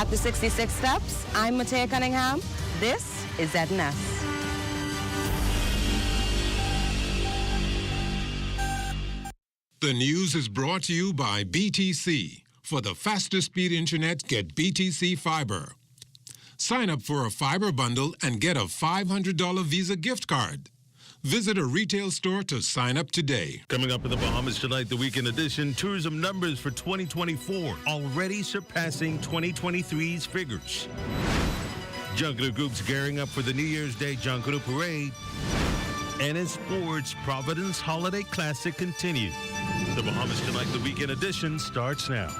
At the 66 Steps, I'm Matea Cunningham. This is ZNS. The news is brought to you by BTC. For the fastest speed internet, get BTC Fiber. Sign up for a fiber bundle and get a $500 Visa gift card. Visit a retail store to sign up today. Coming up in the Bahamas tonight, the weekend edition, tourism numbers for 2024 already surpassing 2023's figures. Junkanoo Group's gearing up for the New Year's Day Junkanoo Parade. And in sports, Providence Holiday Classic continues. The Bahamas Tonight, the weekend edition, starts now.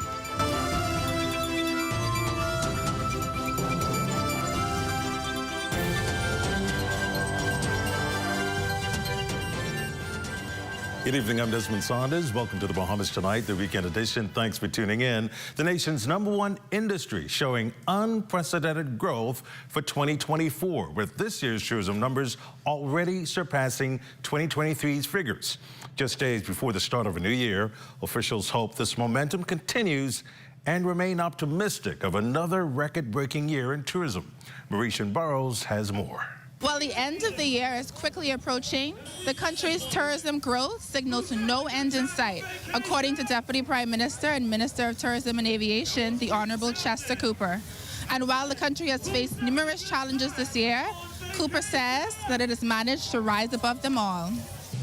Good evening, I'm Desmond Saunders. Welcome to the Bahamas Tonight, the weekend edition. Thanks for tuning in. The nation's #1 industry showing unprecedented growth for 2024, with this year's tourism numbers already surpassing 2023's figures. Just days before the start of a new year, officials hope this momentum continues and remain optimistic of another record-breaking year in tourism. Mauritian Burrows has more. While the end of the year is quickly approaching, the country's tourism growth signals no end in sight, according to Deputy Prime Minister and Minister of Tourism and Aviation, the Honorable Chester Cooper. And while the country has faced numerous challenges this year, Cooper says that it has managed to rise above them all.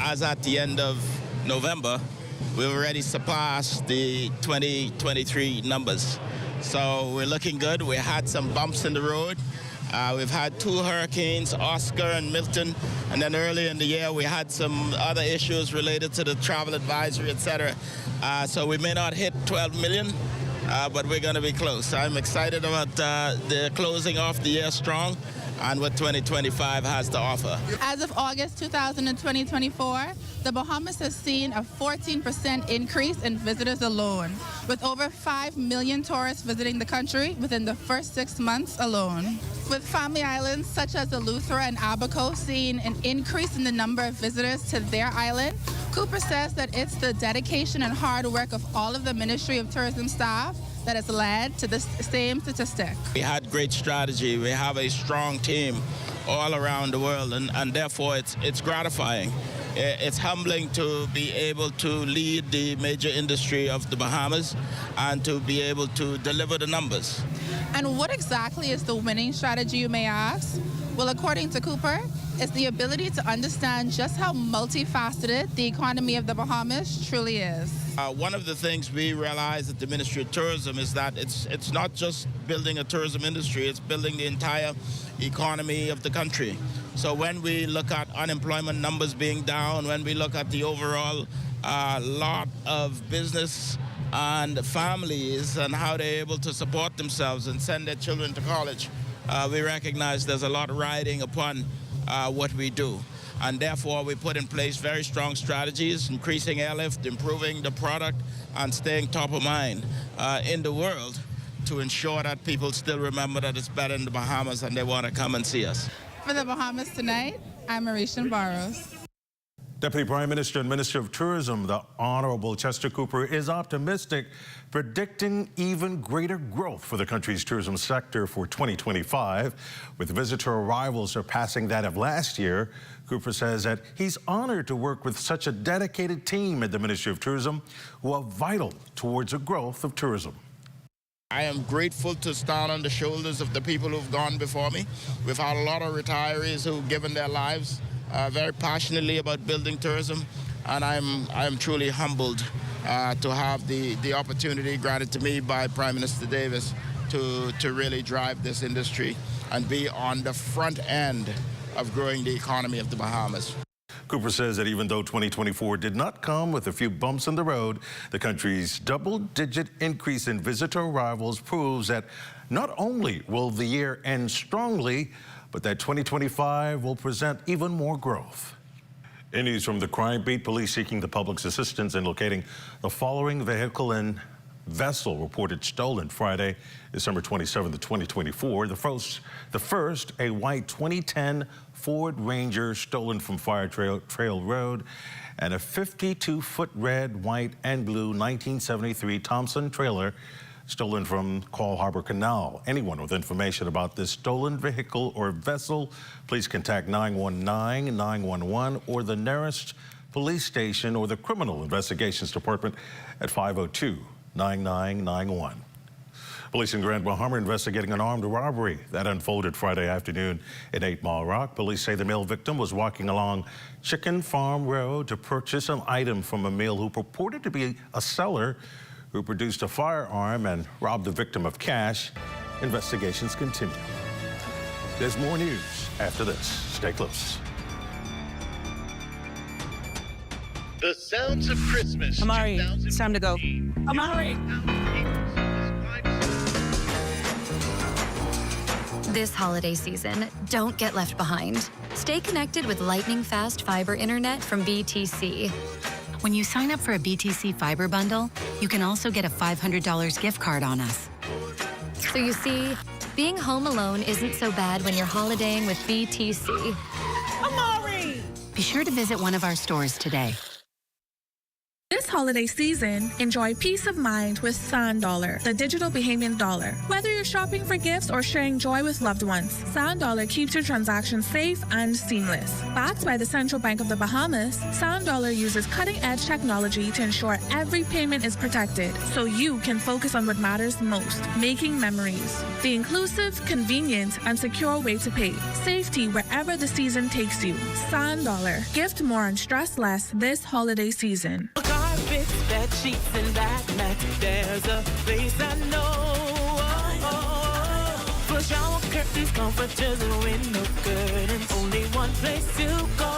As at the end of November, we've already surpassed the 2023 numbers. So we're looking good. We had some bumps in the road. We've had 2 hurricanes, Oscar and Milton, and then earlier in the year we had some other issues related to the travel advisory, etc. So we may not hit 12 million, but we're going to be close. I'm excited about the closing off the year strong and what 2025 has to offer. As of August 2024, the Bahamas has seen a 14% increase in visitors alone, with over 5 million tourists visiting the country within the first 6 months alone. With family islands such as Eleuthera and Abaco seeing an increase in the number of visitors to their island, Cooper says that it's the dedication and hard work of all of the Ministry of Tourism staff that has led to the same statistic. We had great strategy. We have a strong team all around the world, and therefore it's gratifying. It's humbling to be able to lead the major industry of the Bahamas and to be able to deliver the numbers. And what exactly is the winning strategy, you may ask? Well, according to Cooper, it's the ability to understand just how multifaceted the economy of the Bahamas truly is. One of the things we realize at the Ministry of Tourism is that it's not just building a tourism industry, it's building the entire economy of the country. So when we look at unemployment numbers being down, when we look at the overall lot of business and families and how they're able to support themselves and send their children to college, we recognize there's a lot riding upon what we do. And therefore, we put in place very strong strategies, increasing airlift, improving the product, and staying top of mind in the world to ensure that people still remember that it's better in the Bahamas and they want to come and see us. For the Bahamas Tonight, I'm Mauritian Burrows. Deputy Prime Minister and Minister of Tourism, the Honorable Chester Cooper, is optimistic, predicting even greater growth for the country's tourism sector for 2025. With visitor arrivals surpassing that of last year, Cooper says that he's honored to work with such a dedicated team at the Ministry of Tourism who are vital towards the growth of tourism. I am grateful to stand on the shoulders of the people who've gone before me. We've had a lot of retirees who've given their lives very passionately about building tourism, and I'm truly humbled to have the opportunity granted to me by Prime Minister Davis to really drive this industry and be on the front end of growing the economy of the Bahamas. Cooper says that even though 2024 did not come with a few bumps in the road, the country's double-digit increase in visitor arrivals proves that not only will the year end strongly, but that 2025 will present even more growth. In news from the crime beat, police seeking the public's assistance in locating the following vehicle and vessel reported stolen Friday, December 27th, 2024. The first, a white 2010 Ford Ranger stolen from Fire Trail Road, and a 52-foot red, white, and blue 1973 Thompson trailer stolen from Call Harbor Canal. Anyone with information about this stolen vehicle or vessel, please contact 919, 911, or the nearest police station or the Criminal Investigations Department at 502-9991. Police in Grand Bahama are investigating an armed robbery that unfolded Friday afternoon in 8 Mile Rock. Police say the male victim was walking along Chicken Farm Road to purchase an item from a male who purported to be a seller who produced a firearm and robbed the victim of cash. Investigations continue. There's more news after this. Stay close. The sounds of Christmas. Amari, it's time to go. Amari. This holiday season, don't get left behind. Stay connected with lightning-fast fiber internet from BTC. When you sign up for a BTC fiber bundle, you can also get a $500 gift card on us. So you see, being home alone isn't so bad when you're holidaying with BTC. Amari! Be sure to visit one of our stores today. This holiday season, enjoy peace of mind with Sand Dollar, the digital Bahamian dollar. Whether you're shopping for gifts or sharing joy with loved ones, Sand Dollar keeps your transactions safe and seamless. Backed by the Central Bank of the Bahamas, Sand Dollar uses cutting-edge technology to ensure every payment is protected, so you can focus on what matters most, making memories. The inclusive, convenient, and secure way to pay. Safety wherever the season takes you. Sand Dollar. Gift more and stress less this holiday season. Carpets, bed sheets, and bath mats. There's a place I know. For shower curtains, comforters, and window curtains. Only one place to go.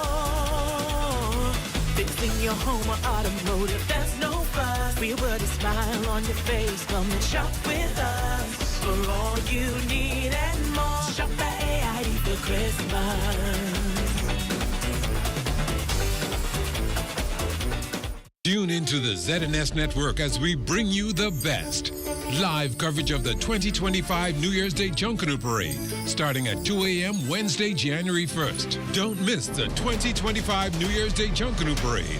Fixing your home or automotive, there's no fuss. We put a smile on your face. Come and shop with us. For all you need and more. Shop at AID for Christmas. Tune into the ZNS Network as we bring you the best. Live coverage of the 2025 New Year's Day Junkanoo Parade, starting at 2 a.m. Wednesday, January 1st. Don't miss the 2025 New Year's Day Junkanoo Parade.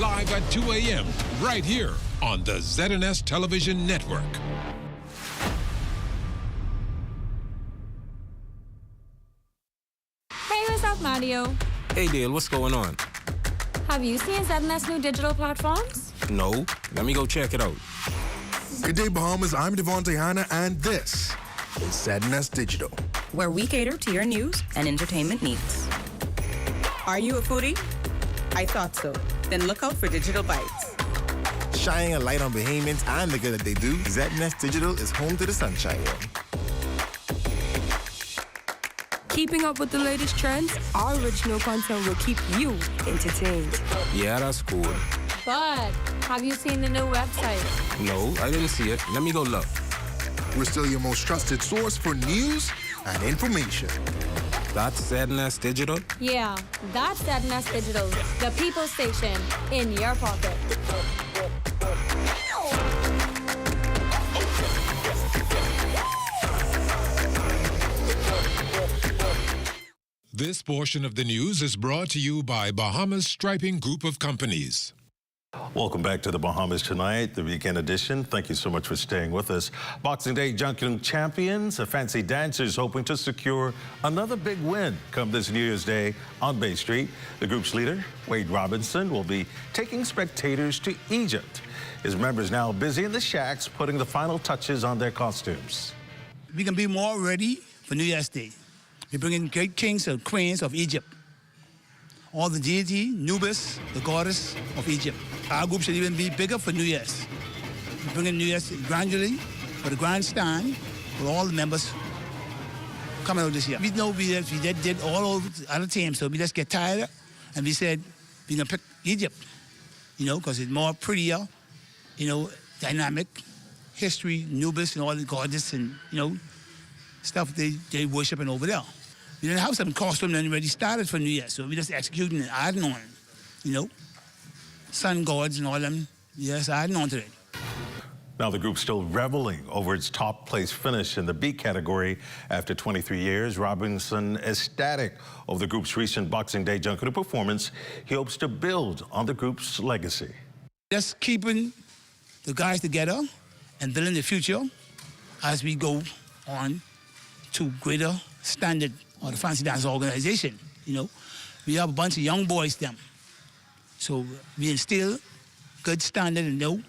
Live at 2 a.m. right here on the ZNS Television Network. Hey, what's up, Mario? Hey, Dale, what's going on? Have you seen ZNS new digital platforms? No. Let me go check it out. Good day, Bahamas. I'm Devontae Hanna, and this is ZNS Digital, Where we cater to your news and entertainment needs. Are you a foodie? I thought so. Then look out for Digital Bites. shining a light on Bahamians and the good that they do. ZNS Digital is home to the sunshine one. Keeping up with the latest trends, our original content will keep you entertained. Yeah, that's cool. But have you seen the new website? No, I didn't see it. Let me go look. We're still your most trusted source for news and information. That's ZNS Digital? Yeah, that's ZNS Digital, the people station in your pocket. This portion of the news is brought to you by Bahamas Striping Group of Companies. Welcome back to the Bahamas Tonight, the weekend edition. Thank you so much for staying with us. Boxing Day Junkanoo champions, the Fancy Dancers, hoping to secure another big win come this New Year's Day on Bay Street. The group's leader, Wade Robinson, will be taking spectators to Egypt. His members now busy in the shacks putting the final touches on their costumes. We can be more ready for New Year's Day. We bring in great kings and queens of Egypt. All the deity, Nubis, the goddess of Egypt. Our group should even be bigger for New Year's. We bring in New Year's gradually for the grandstand with all the members coming out this year. We know we did all over the other teams, so we just get tired and we said we're gonna pick Egypt, you know, because it's more prettier, you know, dynamic, history, Nubis and all the goddess and, you know, stuff they worshiping over there. We didn't have some costume that already started for New Year, so we just executing and adding on, you know, sun gods and all them, yes, adding on to it. Now the group's still reveling over its top place finish in the B category after 23 years. Robinson ecstatic over the group's recent Boxing Day Junkanoo performance. He hopes to build on the group's legacy. Just keeping the guys together and building the future as we go on to greater standard of the fancy dance organization. You know, we have a bunch of young boys them. So we instill good standard and know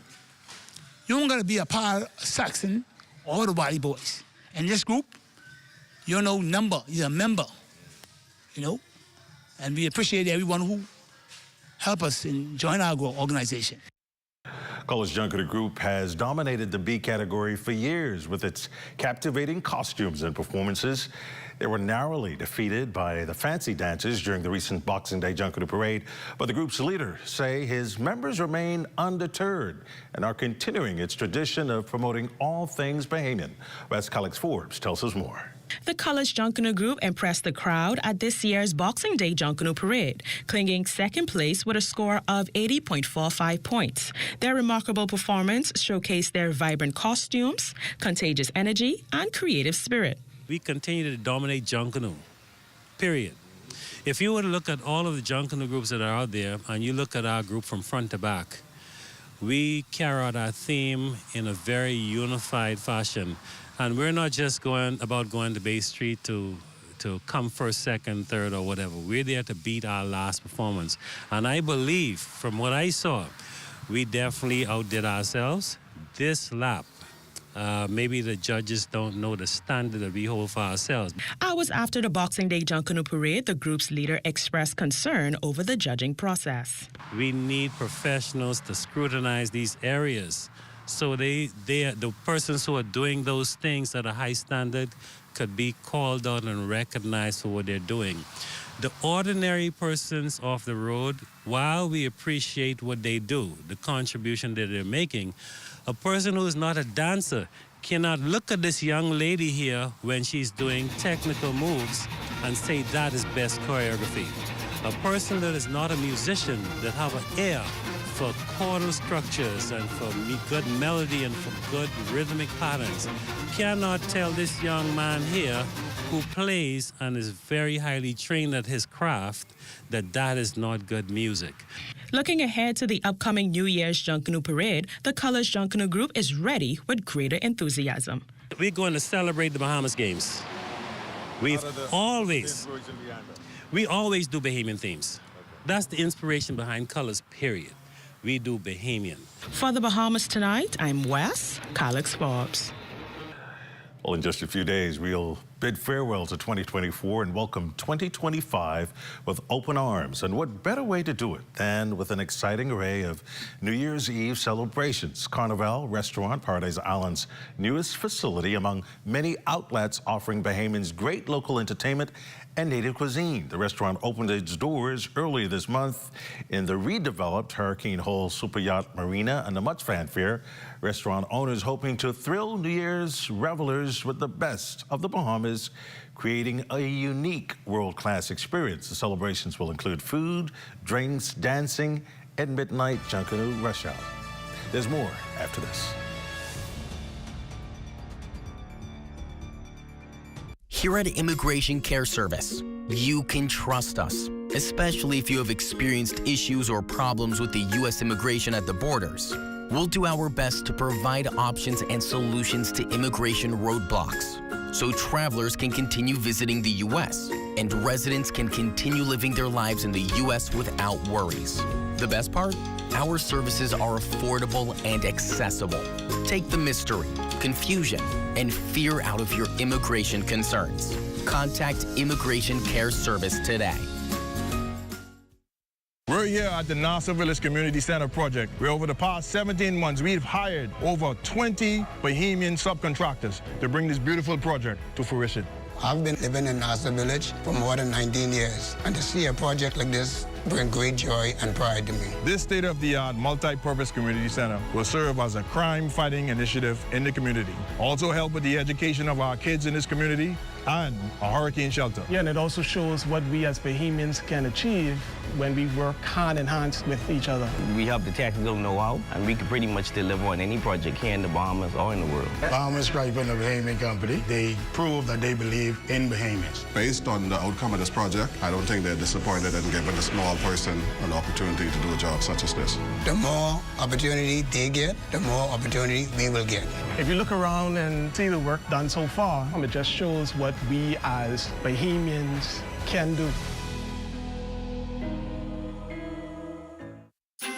you don't gotta be a part of Saxon or the Wally Boys. In this group, you're no number, you're a member, you know? And we appreciate everyone who help us in join our organization. College Junkanoo Group has dominated the B category for years with its captivating costumes and performances. They were narrowly defeated by the Fancy Dancers during the recent Boxing Day Junkanoo Parade, but the group's leaders say his members remain undeterred and are continuing its tradition of promoting all things Bahamian. West Alex Forbes tells us more. The College Junkanoo Group impressed the crowd at this year's Boxing Day Junkanoo Parade, clinging second place with a score of 80.45 points. Their remarkable performance showcased their vibrant costumes, contagious energy, and creative spirit. We continue to dominate Junkanoo, period. If you were to look at all of the Junkanoo groups that are out there, and you look at our group from front to back, we carry out our theme in a very unified fashion. And we're not just going to Bay Street to come first, second, third, or whatever. We're there to beat our last performance. And I believe, from what I saw, we definitely outdid ourselves. This lap, maybe the judges don't know the standard that we hold for ourselves. Hours after the Boxing Day Junkanoo Parade, the group's leader expressed concern over the judging process. We need professionals to scrutinize these areas. So the persons who are doing those things at a high standard could be called out and recognized for what they're doing. The ordinary persons off the road, while we appreciate what they do, the contribution that they're making, a person who is not a dancer cannot look at this young lady here when she's doing technical moves and say that is best choreography. A person that is not a musician, that have an ear for chordal structures and for good melody and for good rhythmic patterns, cannot tell this young man here who plays and is very highly trained at his craft that that is not good music. Looking ahead to the upcoming New Year's Junkanoo Parade, the College Junkanoo Group is ready with greater enthusiasm. We're going to celebrate the Bahamas Games. We always do Bahamian themes. That's the inspiration behind colors, period. We do Bahamian. For the Bahamas Tonight, I'm Wes Alex Forbes. Well, in just a few days, we'll bid farewell to 2024 and welcome 2025 with open arms. And what better way to do it than with an exciting array of New Year's Eve celebrations? Carnival Restaurant, Paradise Island's newest facility among many outlets offering Bahamians great local entertainment and native cuisine. The restaurant opened its doors earlier this month in the redeveloped Hurricane Hole Super Yacht Marina, and the much fanfare. Restaurant owners hoping to thrill New Year's revelers with the best of the Bahamas, creating a unique world-class experience. The celebrations will include food, drinks, dancing, and midnight Junkanoo rush hour. There's more after this. Here at Immigration Care Service, you can trust us, especially if you have experienced issues or problems with the U.S. immigration at the borders. We'll do our best to provide options and solutions to immigration roadblocks, so travelers can continue visiting the U.S. and residents can continue living their lives in the U.S. without worries. The best part? Our services are affordable and accessible. Take the mystery, confusion, and fear out of your immigration concerns. Contact Immigration Care Service today. We're here at the Nassau Village Community Center project, where over the past 17 months, we've hired over 20 Bahamian subcontractors to bring this beautiful project to fruition. I've been living in Nassau Village for more than 19 years, and to see a project like this bring great joy and pride to me. This state-of-the-art multi-purpose community center will serve as a crime-fighting initiative in the community, also help with the education of our kids in this community, and a hurricane shelter. Yeah, and it also shows what we as Bahamians can achieve when we work hand in hand with each other. We have the technical know-how, and we can pretty much deliver on any project here in the Bahamas or in the world. Bahamas Stripe and the Bahamian Company, they prove that they believe in Bahamians. Based on the outcome of this project, I don't think they're disappointed in giving a small person an opportunity to do a job such as this. The more opportunity they get, the more opportunity we will get. If you look around and see the work done so far, it just shows what we as Bahamians can do.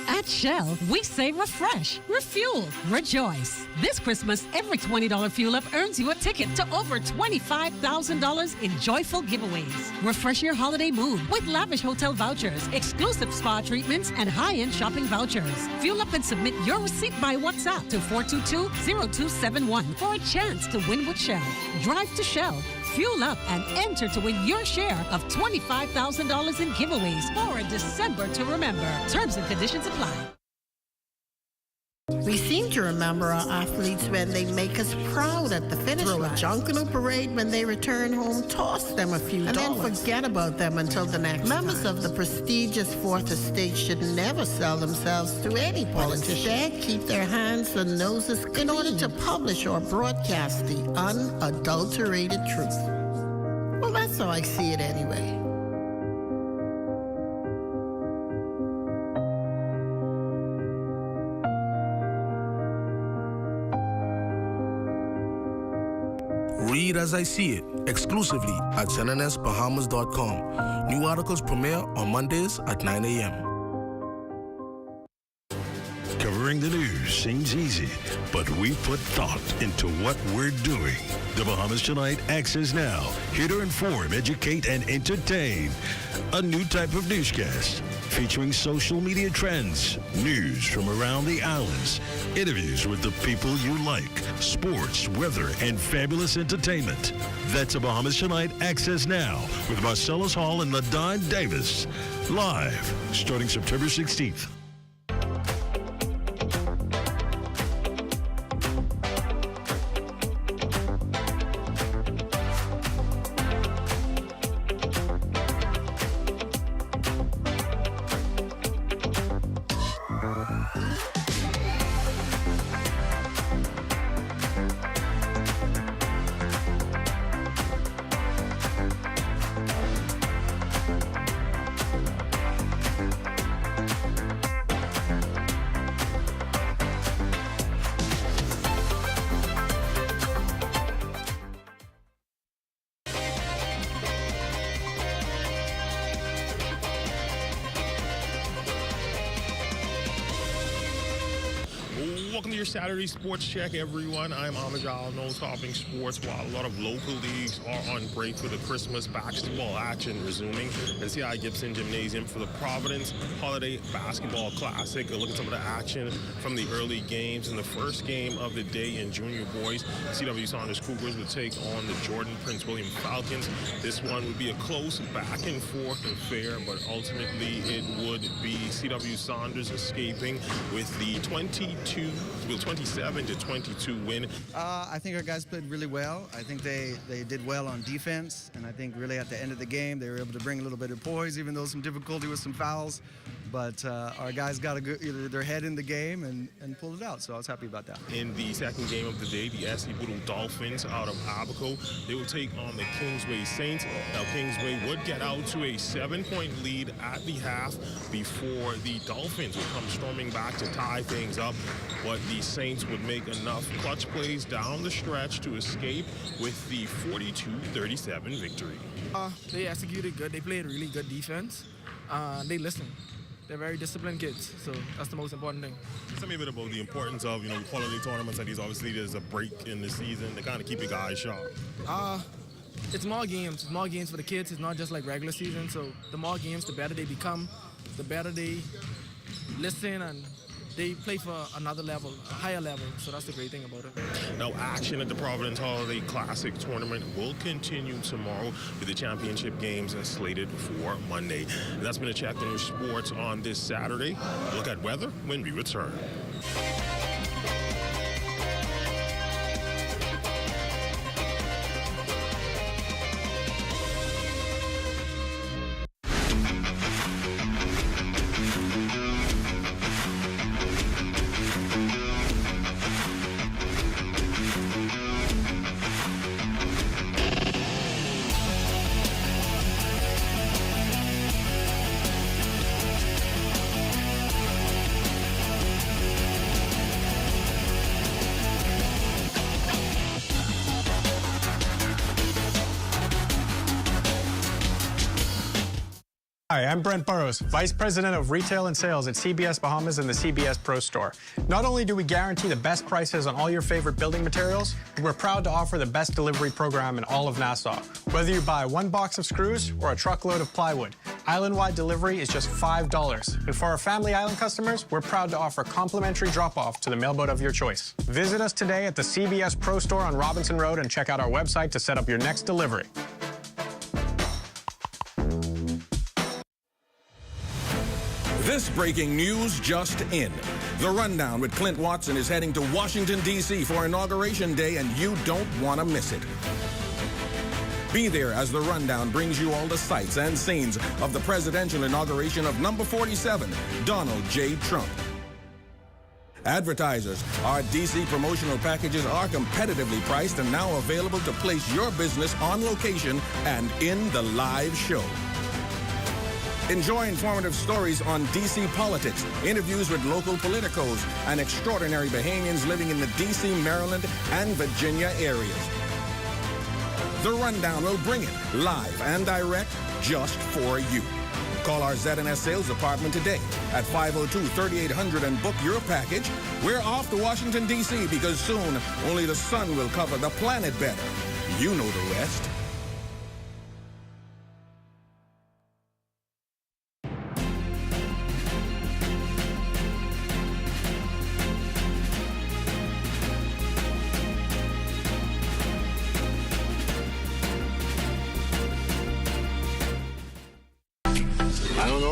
At Shell, we say refresh, refuel, rejoice. This Christmas, every $20 fuel up earns you a ticket to over $25,000 in joyful giveaways. Refresh your holiday mood with lavish hotel vouchers, exclusive spa treatments, and high-end shopping vouchers. Fuel up and submit your receipt by WhatsApp to 422-0271 for a chance to win with Shell. Drive to Shell. Fuel up and enter to win your share of $25,000 in giveaways for a December to remember. Terms and conditions apply. We seem to remember our athletes when they make us proud at the finish line. A Junkanoo parade when they return home, toss them a few dollars. And then forget about them until the next Members of the prestigious Fourth Estate should never sell themselves to any politician. Instead, keep their hands and noses clean in order to publish or broadcast the unadulterated truth. Well, that's how I see it anyway. Read as I see it, exclusively at ZNNSBahamas.com. New articles premiere on Mondays at 9 a.m. Covering the news seems easy, but we put thought into what we're doing. The Bahamas Tonight Access Now, here to inform, educate, and entertain. A new type of newscast featuring social media trends, news from around the islands, interviews with the people you like, sports, weather, and fabulous entertainment. That's a Bahamas Tonight Access Now with Marcellus Hall and LaDon Davis. Live, starting September 16th. Welcome to your Saturday Sports Check, everyone. I'm Amajal, no topping sports, while a lot of local leagues are on break for the Christmas basketball action resuming. NCI Gibson Gymnasium for the Providence Holiday Basketball Classic. A look at some of the action from the early games. In the first game of the day in junior boys, CW Saunders Cougars would take on the Jordan Prince William Falcons. This one would be a close back and forth affair, but ultimately it would be CW Saunders escaping with the 27-22 win. I think our guys played really well. I think they did well on defense, and I think really at the end of the game they were able to bring a little bit of poise, even though some difficulty with some fouls. But our guys got their head in the game and pulled it out, so I was happy about that. In the second game of the day, the SC Boodle Dolphins out of Abaco, they will take on the Kingsway Saints. Now, Kingsway would get out to a 7-point lead at the half before the Dolphins would come storming back to tie things up, but the Saints would make enough clutch plays down the stretch to escape with the 42-37 victory. They executed good. They played really good defense. They listened. They're very disciplined kids, so that's the most important thing. Tell me a bit about the importance of, holiday tournaments like these. Obviously, there's a break in the season to kind of keep your guys sharp. It's more games. It's more games for the kids. It's not just like regular season. So the more games, the better they become, the better they listen, and they play for another level, a higher level. So that's the great thing about it. Now, action at the Providence Holiday Classic Tournament will continue tomorrow with the championship games slated for Monday. And that's been a check on your sports on this Saturday. Look at weather when we return. Hi, I'm Brent Burrows, Vice President of Retail and Sales at CBS Bahamas and the CBS Pro Store. Not only do we guarantee the best prices on all your favorite building materials, but we're proud to offer the best delivery program in all of Nassau. Whether you buy one box of screws or a truckload of plywood, island-wide delivery is just $5. And for our Family Island customers, we're proud to offer complimentary drop-off to the mailboat of your choice. Visit us today at the CBS Pro Store on Robinson Road and check out our website to set up your next delivery. This breaking news just in. The Rundown with Clint Watson is heading to Washington, D.C. for Inauguration Day, and you don't want to miss it. Be there as The Rundown brings you all the sights and scenes of the presidential inauguration of number 47, Donald J. Trump. Advertisers, our DC promotional packages are competitively priced and now available to place your business on location and in the live show. Enjoy informative stories on D.C. politics, interviews with local politicos, and extraordinary Bahamians living in the D.C., Maryland, and Virginia areas. The Rundown will bring it live and direct just for you. Call our ZNS sales department today at 502-3800 and book your package. We're off to Washington, D.C. because soon only the sun will cover the planet better. You know the rest.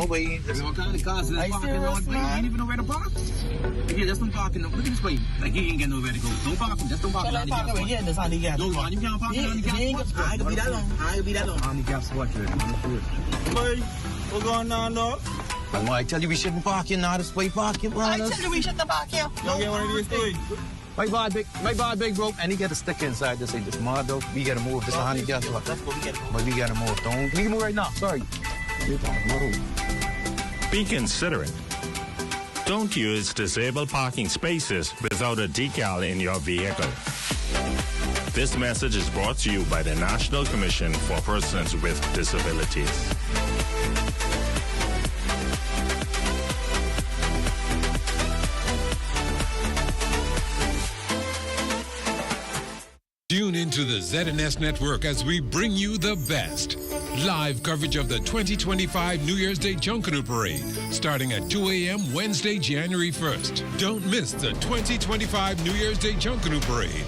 But there's all kind of cars in the parking lot. You ain't even know where to park. Yeah, just don't park in the. Look at this way. Like you ain't get nowhere to go. Don't park. Just don't park. Don't park over here. That's handicap. No, man, you can't park in handicap spot. I ain't gonna be that long. I ain't gonna be that long. Handicap spot here. Boy, what's going on, dog? Well, I tell you we shouldn't park here now. This way parking, bro. I tell you we shouldn't park here. Don't get one of these things. My bad, big bro, and he got a sticker inside to say this mud though. We gotta move. This is a handicap spot. That's what we gotta move. But we gotta move. Don't. We can move right now. Sorry. Be considerate. Don't use disabled parking spaces without a decal in your vehicle. This message is brought to you by the National Commission for Persons with Disabilities. Tune into the ZNS Network as we bring you the best. Live coverage of the 2025 New Year's Day Junkanoo Parade, starting at 2 a.m. Wednesday, January 1st. Don't miss the 2025 New Year's Day Junkanoo Parade.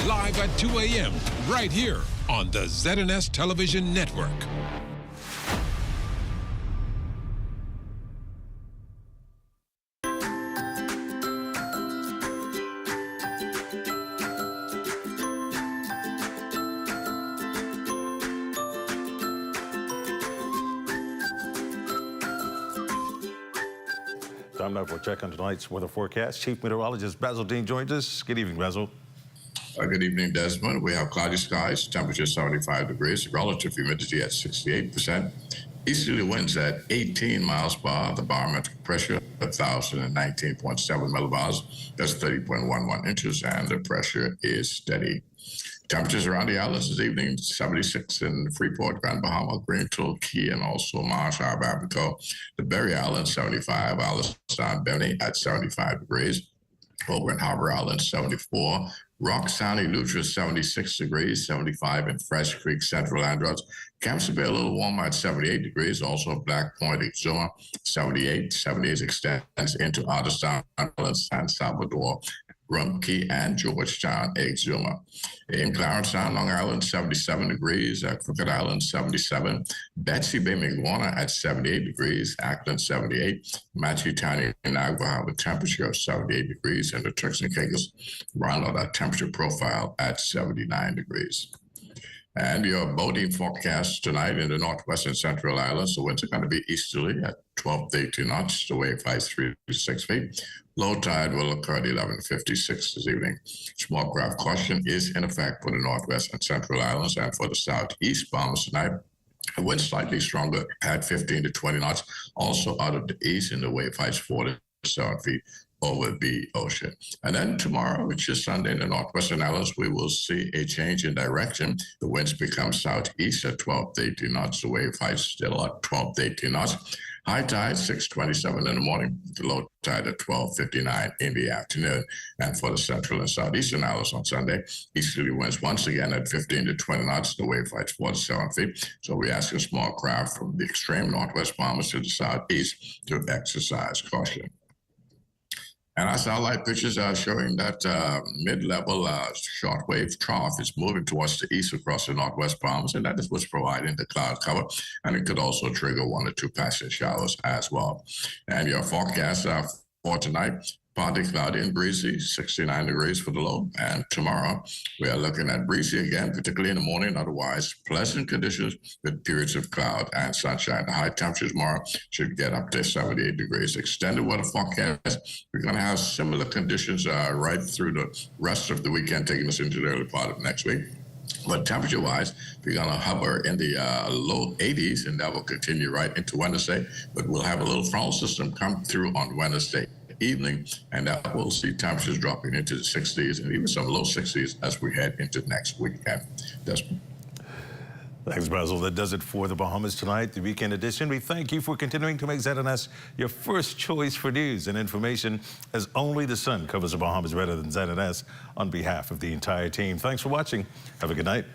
Live at 2 a.m. right here on the ZNS Television Network. Time now for a check on tonight's weather forecast. Chief Meteorologist Basil Dean joins us. Good evening, Basil. Good evening, Desmond. We have cloudy skies, temperature 75 degrees, relative humidity at 68%, easterly winds at 18 miles per hour, the barometric pressure 1,019.7 millibars, that's 30.11 inches, and the pressure is steady. Temperatures around the islands this evening, 76 in Freeport, Grand Bahama, Greenville, Key, and also Marsh, Abaco. The Berry Islands, 75, Alistown, Benny at 75 degrees. Over in Harbor Island, 74. Rock Sound, Eleuthera, 76 degrees, 75 in Fresh Creek, Central Andros. Camps Bay a little warmer at 78 degrees. Also Black Point, Exuma, 78. 78 extends into Otterstown, San Salvador, Rumpke, and Georgetown, Exuma. In Clarence Sound, Long Island, 77 degrees. Crooked Island, 77. Betsy Bay, Miguana at 78 degrees. Ackland, 78. Matthew County and Agua have a temperature of 78 degrees. And the Turks and Caicos round out that temperature profile at 79 degrees. And your boating forecast tonight in the northwest and central islands. The winds are going to be easterly at 12 to 18 knots. The wave height 3 to 6 feet. Low tide will occur at 11:56 this evening. Small craft caution is in effect for the northwest and central islands, and for the southeast Bahamas tonight. The wind slightly stronger at 15 to 20 knots. Also out of the east, and the wave height 4 to 7 feet. over the ocean. And then tomorrow, which is Sunday, in the northwestern islands, we will see a change in direction. The winds become southeast at 12 to 18 knots. The wave height still at 12 to 18 knots. High tide, 6:27 in the morning. The low tide at 12:59 in the afternoon. And for the central and southeastern islands on Sunday, easterly winds once again at 15 to 20 knots. The wave height 47 feet. So we ask a small craft from the extreme northwest Bahamas to the southeast to exercise caution. And our satellite pictures are showing that mid-level shortwave trough is moving towards the east across the northwest Bahamas, and that is what's providing the cloud cover. And it could also trigger 1 or 2 passing showers as well. And your forecast for tonight, partly cloudy and breezy, 69 degrees for the low. And tomorrow, we are looking at breezy again, particularly in the morning. Otherwise, pleasant conditions with periods of cloud and sunshine. The high temperatures tomorrow should get up to 78 degrees. Extended weather forecast, we're going to have similar conditions right through the rest of the weekend, taking us into the early part of next week. But temperature-wise, we're going to hover in the low 80s, and that will continue right into Wednesday. But we'll have a little frontal system come through on Wednesday evening, and that will see temperatures dropping into the 60s and even some low 60s as we head into next weekend. Desmond. Thanks, Basil. That does it for the Bahamas Tonight, the weekend edition. We thank you for continuing to make ZNS your first choice for news and information, as only the sun covers the Bahamas better than ZNS. On behalf of the entire team, thanks for watching. Have a good night.